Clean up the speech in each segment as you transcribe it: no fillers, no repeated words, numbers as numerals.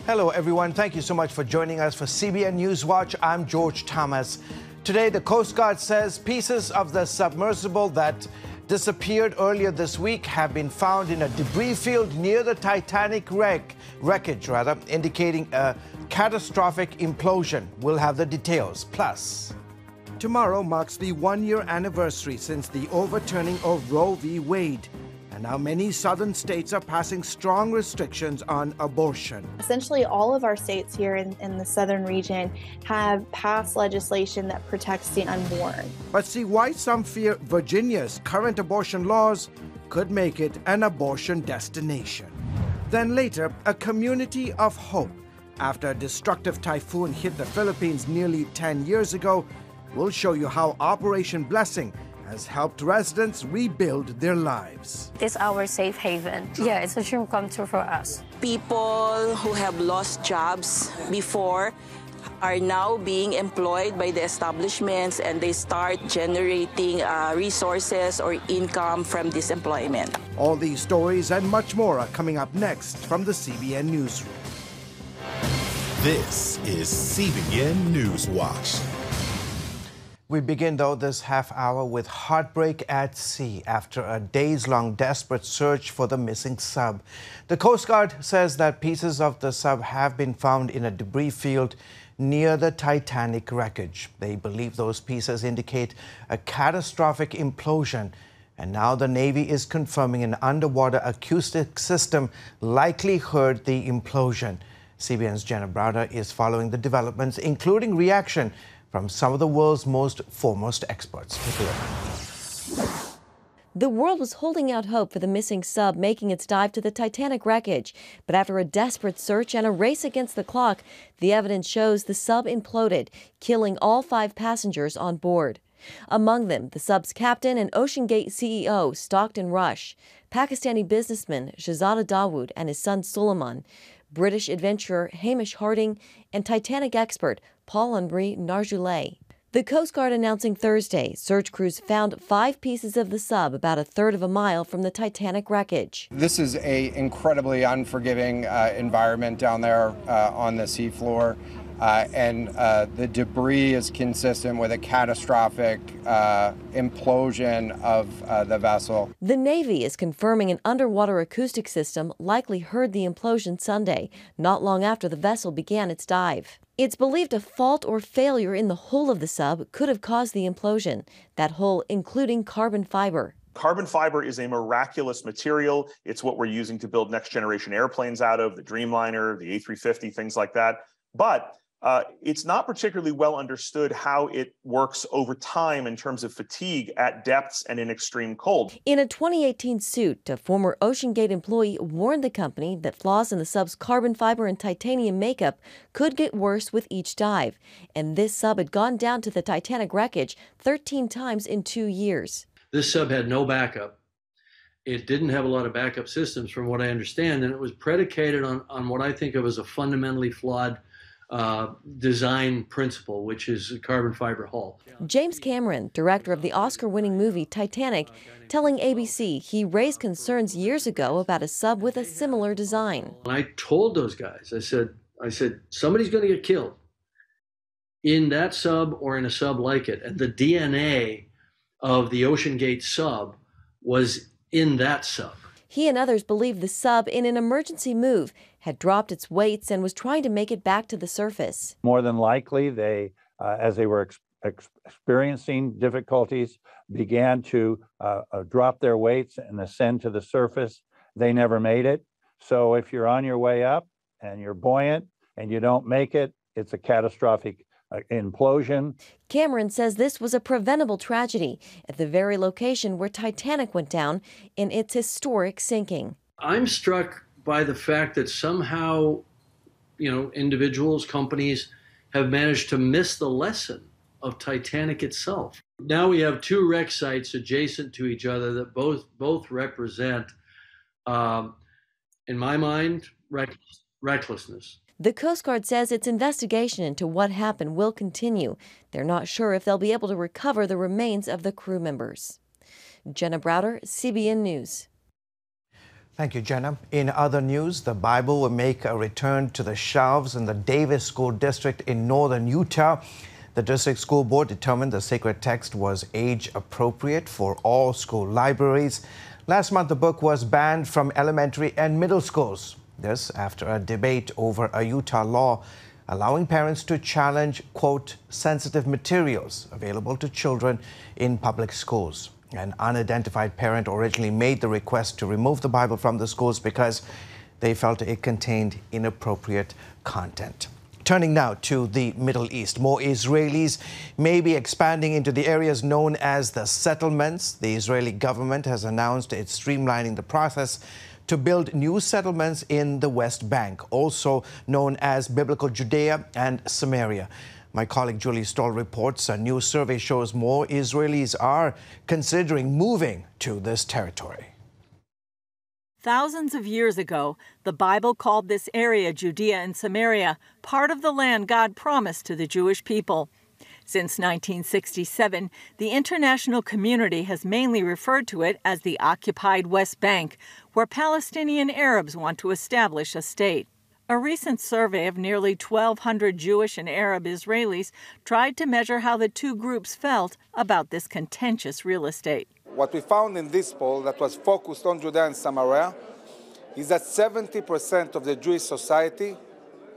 Hello, everyone. Thank you so much for joining us for CBN NewsWatch. I'm George Thomas. Today, the Coast Guard says pieces of the submersible that disappeared earlier this week have been found in a debris field near the Titanic wreckage, indicating a catastrophic implosion. We'll have the details. Plus, tomorrow marks the one-year anniversary since the overturning of Roe v. Wade. And now many southern states are passing strong restrictions on abortion. Essentially, all of our states here in the southern region have passed legislation that protects the unborn. But see why some fear Virginia's current abortion laws could make it an abortion destination. Then later, a community of hope. After a destructive typhoon hit the Philippines nearly 10 years ago, we'll show you how Operation Blessing has helped residents rebuild their lives. It's our safe haven. Yeah, it's a dream come true for us. People who have lost jobs before are now being employed by the establishments, and they start generating resources or income from this employment. All these stories and much more are coming up next from the CBN Newsroom. This is CBN NewsWatch. We begin, though, this half hour with heartbreak at sea after a days-long desperate search for the missing sub. The Coast Guard says that pieces of the sub have been found in a debris field near the Titanic wreckage. They believe those pieces indicate a catastrophic implosion. And now the Navy is confirming an underwater acoustic system likely heard the implosion. CBN's Jenna Browder is following the developments, including reaction from some of the world's most foremost experts. Take a look. The world was holding out hope for the missing sub making its dive to the Titanic wreckage. But after a desperate search and a race against the clock, the evidence shows the sub imploded, killing all 5 passengers on board. Among them, the sub's captain and OceanGate CEO Stockton Rush, Pakistani businessman Shahzada Dawood and his son Suleiman, British adventurer Hamish Harding, and Titanic expert Paul-Henri Narjoulé. The Coast Guard announcing Thursday, search crews found 5 pieces of the sub about a third of a mile from the Titanic wreckage. This is an incredibly unforgiving environment down there on the seafloor. And the debris is consistent with a catastrophic implosion of the vessel. The Navy is confirming an underwater acoustic system likely heard the implosion Sunday, not long after the vessel began its dive. It's believed a fault or failure in the hull of the sub could have caused the implosion, that hull including carbon fiber. Carbon fiber is a miraculous material. It's what we're using to build next-generation airplanes out of, the Dreamliner, the A350, things like that. But it's not particularly well understood how it works over time in terms of fatigue at depths and in extreme cold. In a 2018 suit, a former OceanGate employee warned the company that flaws in the sub's carbon fiber and titanium makeup could get worse with each dive. And this sub had gone down to the Titanic wreckage 13 times in 2 years. This sub had no backup. It didn't have a lot of backup systems, from what I understand, and it was predicated on what I think of as a fundamentally flawed design principle, which is a carbon fiber hull. James Cameron, director of the Oscar-winning movie Titanic, telling ABC he raised concerns years ago about a sub with a similar design. And I told those guys, I said, somebody's going to get killed in that sub or in a sub like it. And the DNA of the OceanGate sub was in that sub. He and others believe the sub, in an emergency move, had dropped its weights and was trying to make it back to the surface. More than likely, they, as they were experiencing difficulties, began to drop their weights and ascend to the surface. They never made it. So if you're on your way up and you're buoyant and you don't make it, it's a catastrophic implosion. Cameron says this was a preventable tragedy at the very location where Titanic went down in its historic sinking. I'm struck by the fact that somehow, individuals, companies have managed to miss the lesson of Titanic itself. Now we have 2 wreck sites adjacent to each other that both represent, in my mind, recklessness. The Coast Guard says its investigation into what happened will continue. They're not sure if they'll be able to recover the remains of the crew members. Jenna Browder, CBN News. Thank you, Jenna. In other news, the Bible will make a return to the shelves in the Davis School District in northern Utah. The district school board determined the sacred text was age appropriate for all school libraries. Last month, the book was banned from elementary and middle schools. This after a debate over a Utah law allowing parents to challenge, quote, sensitive materials available to children in public schools. An unidentified parent originally made the request to remove the Bible from the schools because they felt it contained inappropriate content. Turning now to the Middle East, more Israelis may be expanding into the areas known as the settlements. The Israeli government has announced it's streamlining the process to build new settlements in the West Bank, also known as Biblical Judea and Samaria. My colleague Julie Stoll reports a new survey shows more Israelis are considering moving to this territory. Thousands of years ago, the Bible called this area Judea and Samaria, part of the land God promised to the Jewish people. Since 1967, the international community has mainly referred to it as the occupied West Bank, where Palestinian Arabs want to establish a state. A recent survey of nearly 1,200 Jewish and Arab Israelis tried to measure how the two groups felt about this contentious real estate. What we found in this poll that was focused on Judea and Samaria is that 70% of the Jewish society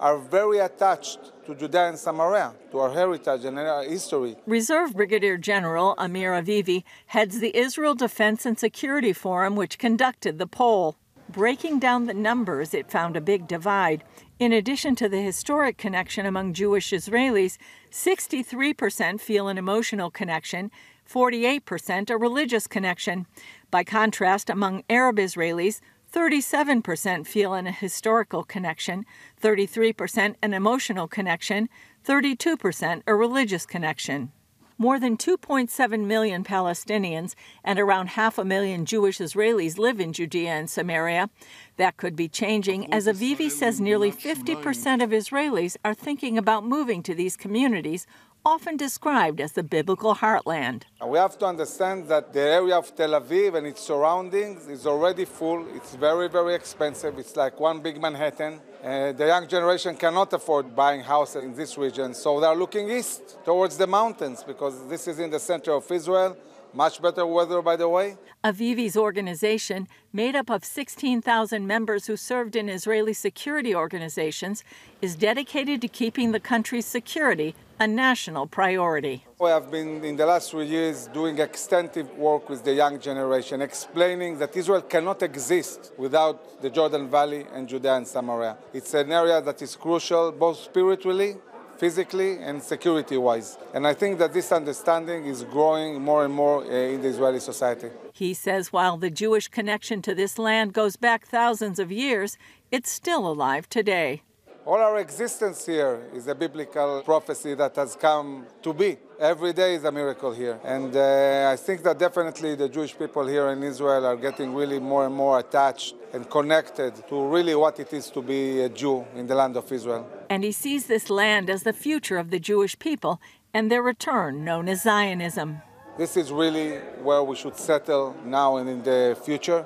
are very attached to Judea and Samaria, to our heritage and our history. Reserve Brigadier General Amir Avivi heads the Israel Defense and Security Forum, which conducted the poll. Breaking down the numbers, it found a big divide. In addition to the historic connection among Jewish Israelis, 63% feel an emotional connection, 48% a religious connection. By contrast, among Arab Israelis, 37% feel an historical connection, 33% an emotional connection, 32% a religious connection. More than 2.7 million Palestinians and around 500,000 Jewish Israelis live in Judea and Samaria. That could be changing, as Avivi says nearly 50% of Israelis are thinking about moving to these communities, often described as the biblical heartland. We have to understand that the area of Tel Aviv and its surroundings is already full. It's very, very expensive. It's like one big Manhattan. The young generation cannot afford buying houses in this region, so they're looking east towards the mountains because this is in the center of Israel. Much better weather, by the way. Avivi's organization, made up of 16,000 members who served in Israeli security organizations, is dedicated to keeping the country's security a national priority. We have been, in the last 3 years, doing extensive work with the young generation, explaining that Israel cannot exist without the Jordan Valley and Judea and Samaria. It's an area that is crucial, both spiritually, physically and security-wise. And I think that this understanding is growing more and more in the Israeli society. He says while the Jewish connection to this land goes back thousands of years, it's still alive today. All our existence here is a biblical prophecy that has come to be. Every day is a miracle here. And I think that definitely the Jewish people here in Israel are getting really more and more attached and connected to really what it is to be a Jew in the land of Israel. And he sees this land as the future of the Jewish people and their return, known as Zionism. This is really where we should settle now and in the future.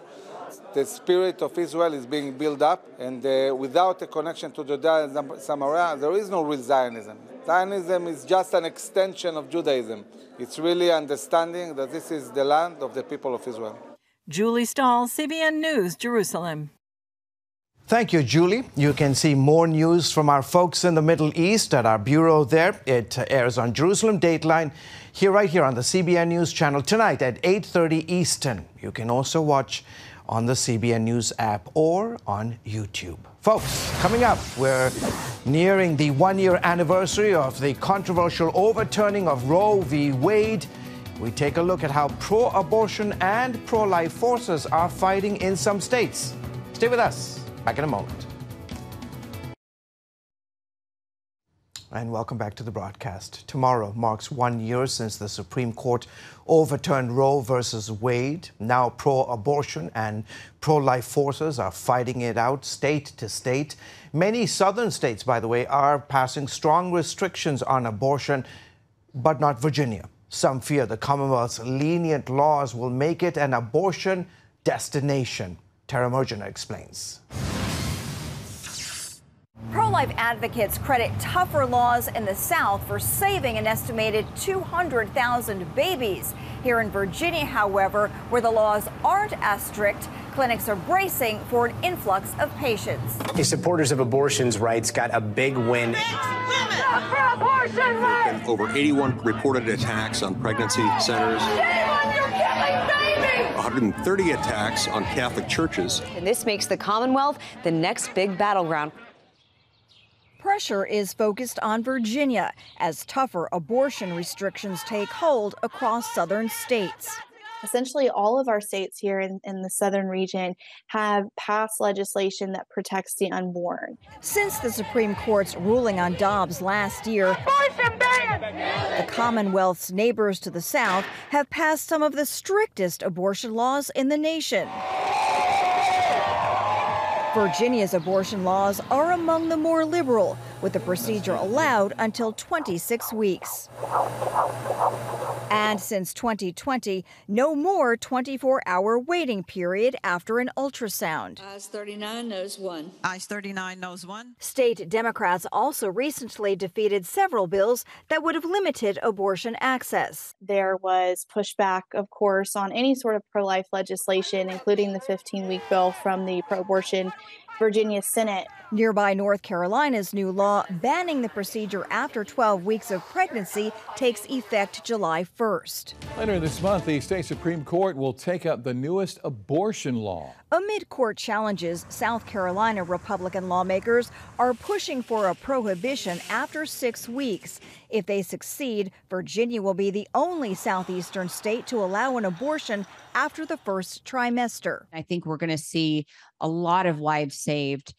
The spirit of Israel is being built up, and without a connection to Judea and Samaria, there is no real Zionism. Zionism is just an extension of Judaism. It's really understanding that this is the land of the people of Israel. Julie Stoll, CBN News, Jerusalem. Thank you, Julie. You can see more news from our folks in the Middle East at our bureau there. It airs on Jerusalem Dateline, right here on the CBN News channel tonight at 8:30 Eastern. You can also watch on the CBN News app or on YouTube. Folks, coming up, we're nearing the one-year anniversary of the controversial overturning of Roe v. Wade. We take a look at how pro-abortion and pro-life forces are fighting in some states. Stay with us. Back in a moment. And welcome back to the broadcast. Tomorrow marks 1 year since the Supreme Court overturned Roe versus Wade. Now pro-abortion and pro-life forces are fighting it out state to state. Many southern states, by the way, are passing strong restrictions on abortion, but not Virginia. Some fear the Commonwealth's lenient laws will make it an abortion destination. Tara Mergener explains. Pro-life advocates credit tougher laws in the South for saving an estimated 200,000 babies. Here in Virginia, however, where the laws aren't as strict, clinics are bracing for an influx of patients. The supporters of abortion's rights got a big win. Over 81 reported attacks on pregnancy centers. 130 attacks on Catholic churches. And this makes the Commonwealth the next big battleground. Pressure is focused on Virginia as tougher abortion restrictions take hold across southern states. Essentially, all of our states here in the southern region have passed legislation that protects the unborn. Since the Supreme Court's ruling on Dobbs last year, the Commonwealth's neighbors to the south have passed some of the strictest abortion laws in the nation. Virginia's abortion laws are among the more liberal, with the procedure allowed until 26 weeks. And since 2020, no more 24-hour waiting period after an ultrasound. Ayes 39, noes 1. Ayes 39, noes 1. State Democrats also recently defeated several bills that would have limited abortion access. There was pushback, of course, on any sort of pro-life legislation, including the 15-week bill from the pro-abortion Virginia Senate. Nearby North Carolina's new law banning the procedure after 12 weeks of pregnancy takes effect July 1st. Later this month, the state Supreme Court will take up the newest abortion law. Amid court challenges, South Carolina Republican lawmakers are pushing for a prohibition after 6 weeks. If they succeed, Virginia will be the only southeastern state to allow an abortion after the first trimester. I think we're going to see a lot of lives saved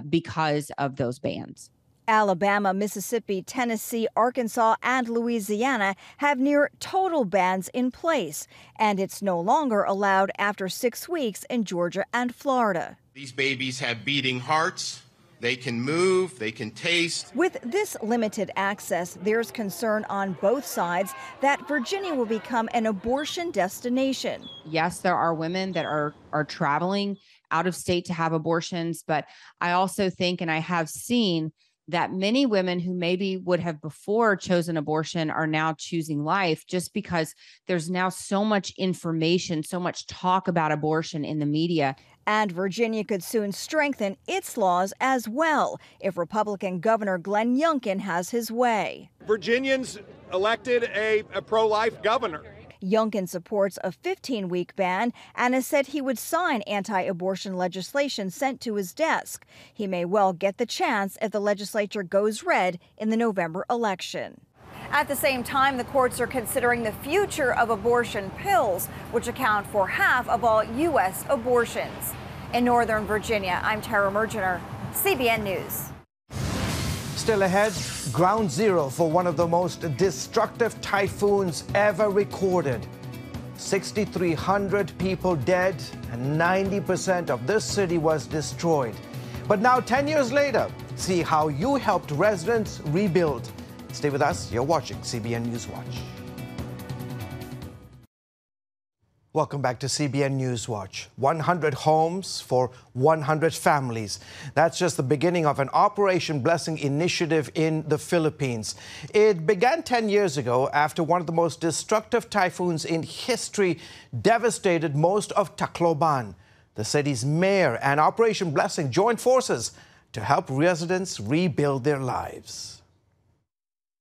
because of those bans. Alabama, Mississippi, Tennessee, Arkansas, and Louisiana have near total bans in place, and it's no longer allowed after 6 weeks in Georgia and Florida. These babies have beating hearts. They can move, they can taste. With this limited access, there's concern on both sides that Virginia will become an abortion destination. Yes, there are women that are traveling out of state to have abortions, but I also think, and I have seen, that many women who maybe would have before chosen abortion are now choosing life just because there's now so much information, so much talk about abortion in the media. And Virginia could soon strengthen its laws as well if Republican Governor Glenn Youngkin has his way. Virginians elected a pro-life governor. Youngkin supports a 15-week ban and has said he would sign anti-abortion legislation sent to his desk. He may well get the chance if the legislature goes red in the November election. At the same time, the courts are considering the future of abortion pills, which account for half of all U.S. abortions. In Northern Virginia, I'm Tara Mergener, CBN News. Still ahead, ground zero for one of the most destructive typhoons ever recorded. 6,300 people dead and 90% of this city was destroyed. But now, 10 years later, see how you helped residents rebuild. Stay with us. You're watching CBN NewsWatch. Welcome back to CBN NewsWatch. 100 homes for 100 families. That's just the beginning of an Operation Blessing initiative in the Philippines. It began 10 years ago after one of the most destructive typhoons in history devastated most of Tacloban. The city's mayor and Operation Blessing joined forces to help residents rebuild their lives.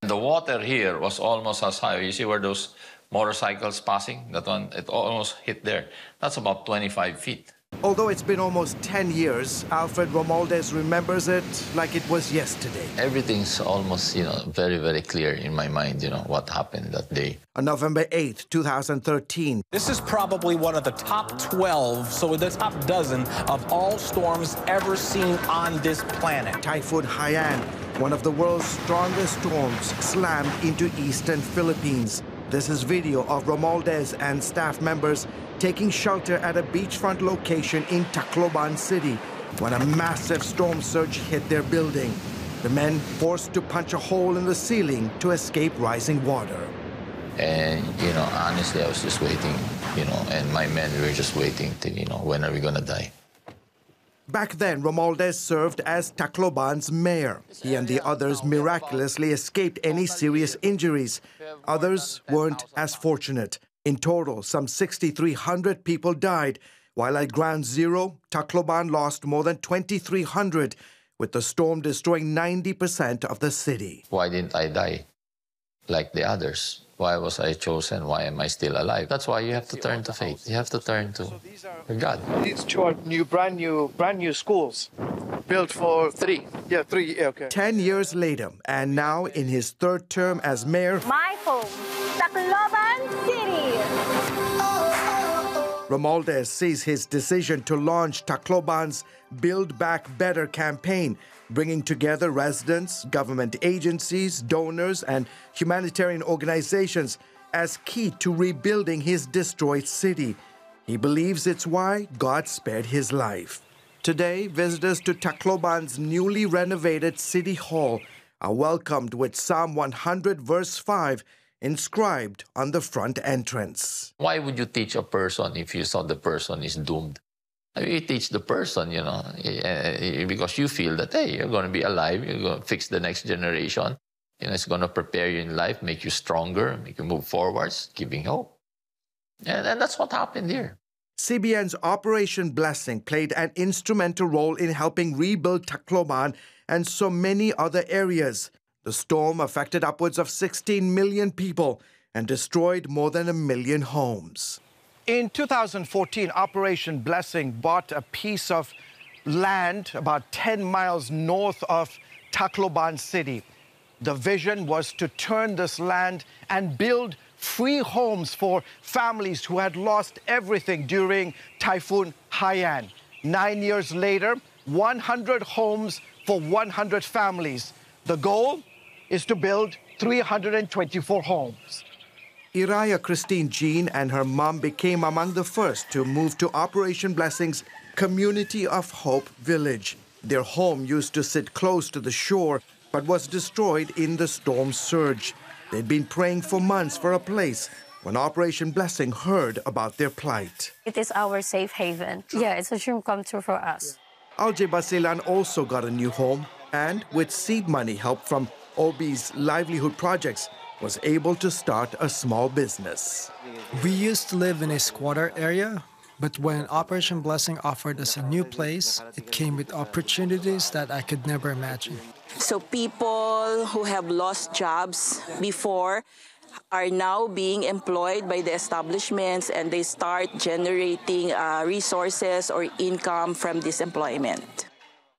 The water here was almost as high. You see where those motorcycles passing, that one, it almost hit there. That's about 25 feet. Although it's been almost 10 years, Alfred Romualdez remembers it like it was yesterday. Everything's almost, very, very clear in my mind, what happened that day. On November 8th, 2013. This is probably one of the top 12, so the top dozen of all storms ever seen on this planet. Typhoon Haiyan, one of the world's strongest storms, slammed into eastern Philippines. This is video of Romualdez and staff members taking shelter at a beachfront location in Tacloban City when a massive storm surge hit their building. The men forced to punch a hole in the ceiling to escape rising water. And, honestly, I was just waiting, and my men were just waiting to, when are we going to die? Back then, Romualdez served as Tacloban's mayor. He and the others miraculously escaped any serious injuries. Others weren't as fortunate. In total, some 6,300 people died, while at Ground Zero, Tacloban lost more than 2,300, with the storm destroying 90% of the city. Why didn't I die like the others? Why was I chosen? Why am I still alive? That's why you have to turn to faith. You have to turn to God. These two are brand new schools, built for three. Okay. 10 years later, and now in his third term as mayor, my home, Tacloban City. Romualdez sees his decision to launch Tacloban's Build Back Better campaign, bringing together residents, government agencies, donors, and humanitarian organizations as key to rebuilding his destroyed city. He believes it's why God spared his life. Today, visitors to Tacloban's newly renovated City Hall are welcomed with Psalm 100, verse 5, inscribed on the front entrance. Why would you teach a person if you saw the person is doomed? You teach the person, because you feel that, hey, you're going to be alive, you're going to fix the next generation. It's going to prepare you in life, make you stronger, make you move forwards, giving hope. And that's what happened here. CBN's Operation Blessing played an instrumental role in helping rebuild Tacloban and so many other areas. The storm affected upwards of 16 million people and destroyed more than 1 million homes. In 2014, Operation Blessing bought a piece of land about 10 miles north of Tacloban City. The vision was to turn this land and build free homes for families who had lost everything during Typhoon Haiyan. 9 years later, 100 homes for 100 families. The goal is to build 324 homes. Iraya Christine Jean and her mom became among the first to move to Operation Blessing's Community of Hope village. Their home used to sit close to the shore, but was destroyed in the storm surge. They'd been praying for months for a place when Operation Blessing heard about their plight. It is our safe haven. Yeah, it's a dream come true for us. Alje Basilan also got a new home and, with seed money help from OB's livelihood projects, was able to start a small business. We used to live in a squatter area, but when Operation Blessing offered us a new place, it came with opportunities that I could never imagine. So people who have lost jobs before are now being employed by the establishments, and they start generating resources or income from this employment.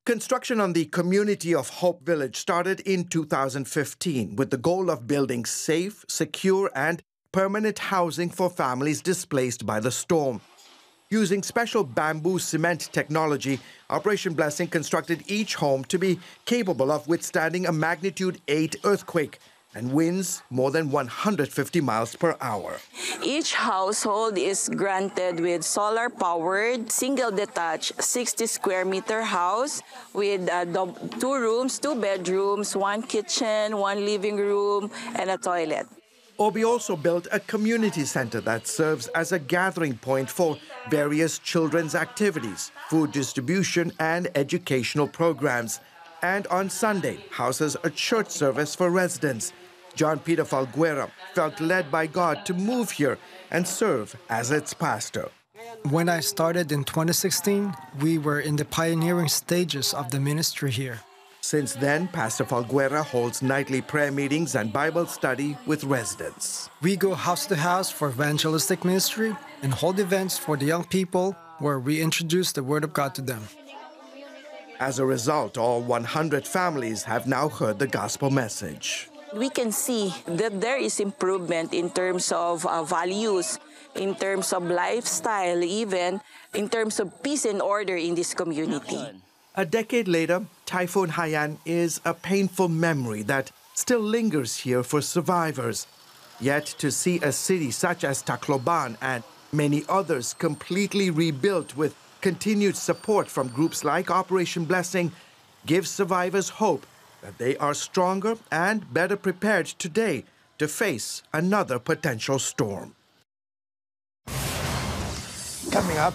Construction on the Community of Hope village started in 2015 with the goal of building safe, secure, and permanent housing for families displaced by the storm. Using special bamboo cement technology, Operation Blessing constructed each home to be capable of withstanding a magnitude 8 earthquake and winds more than 150 miles per hour. Each household is granted with solar-powered, single-detached, 60-square-meter house with 2 rooms, 2 bedrooms, 1 kitchen, 1 living room, and a toilet. OB also built a community center that serves as a gathering point for various children's activities, food distribution, and educational programs. And on Sunday, houses a church service for residents. John Peter Falguera felt led by God to move here and serve as its pastor. When I started in 2016, we were in the pioneering stages of the ministry here. Since then, Pastor Falguera holds nightly prayer meetings and Bible study with residents. We go house to house for evangelistic ministry and hold events for the young people where we introduce the Word of God to them. As a result, all 100 families have now heard the gospel message. We can see that there is improvement in terms of values, in terms of lifestyle, even in terms of peace and order in this community. A decade later, Typhoon Haiyan is a painful memory that still lingers here for survivors. Yet to see a city such as Tacloban and many others completely rebuilt with continued support from groups like Operation Blessing gives survivors hope that they are stronger and better prepared today to face another potential storm. Coming up,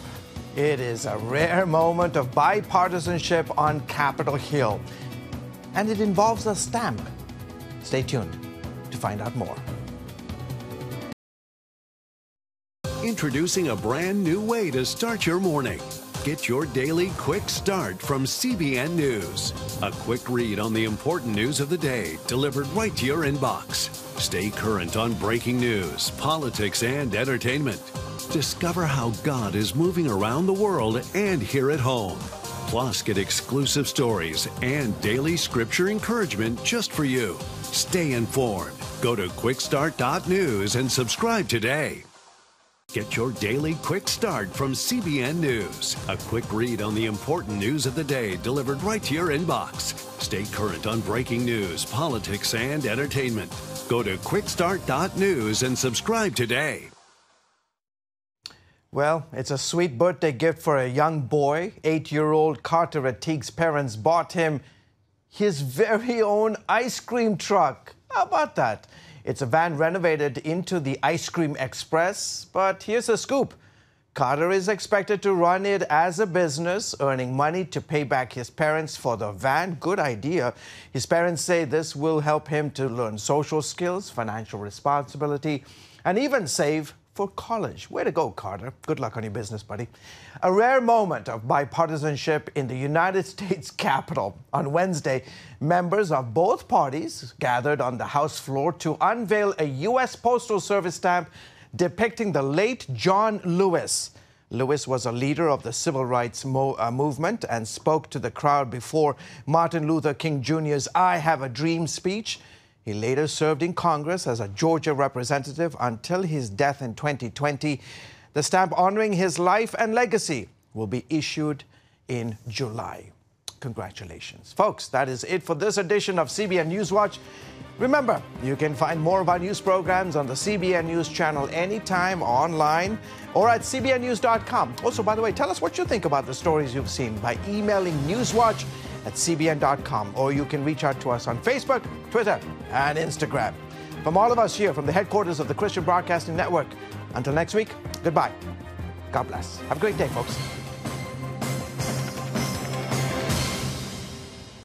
It is a rare moment of bipartisanship on Capitol Hill, and it involves a stamp. Stay tuned to find out more. Introducing a brand new way to start your morning. Get your daily quick start from CBN News. A quick read on the important news of the day delivered right to your inbox. Stay current on breaking news, politics, and entertainment. Discover how God is moving around the world and here at home. Plus, get exclusive stories and daily scripture encouragement just for you. Stay informed. Go to quickstart.news and subscribe today. Get your daily quick start from CBN News. A quick read on the important news of the day delivered right to your inbox. Stay current on breaking news, politics, and entertainment. Go to quickstart.news and subscribe today. Well, it's a sweet birthday gift for a young boy. 8-year-old Carter Atik's parents bought him his very own ice cream truck. How about that? It's a van renovated into the Ice Cream Express. But here's a scoop. Carter is expected to run it as a business, earning money to pay back his parents for the van. Good idea. His parents say this will help him to learn social skills, financial responsibility, and even save for college. Way to go, Carter. Good luck on your business, buddy. A rare moment of bipartisanship in the United States Capitol. On Wednesday, members of both parties gathered on the House floor to unveil a U.S. Postal Service stamp depicting the late John Lewis. Lewis was a leader of the civil rights movement and spoke to the crowd before Martin Luther King Jr.'s I Have a Dream speech. He later served in Congress as a Georgia representative until his death in 2020. The stamp honoring his life and legacy will be issued in July. Congratulations. Folks, that is it for this edition of CBN NewsWatch. Remember, you can find more of our news programs on the CBN News channel anytime online or at cbnnews.com. Also, by the way, tell us what you think about the stories you've seen by emailing newswatch@cbn.com, or you can reach out to us on Facebook, Twitter, and Instagram. From all of us here from the headquarters of the Christian Broadcasting Network, until next week, goodbye. God bless. Have a great day, folks.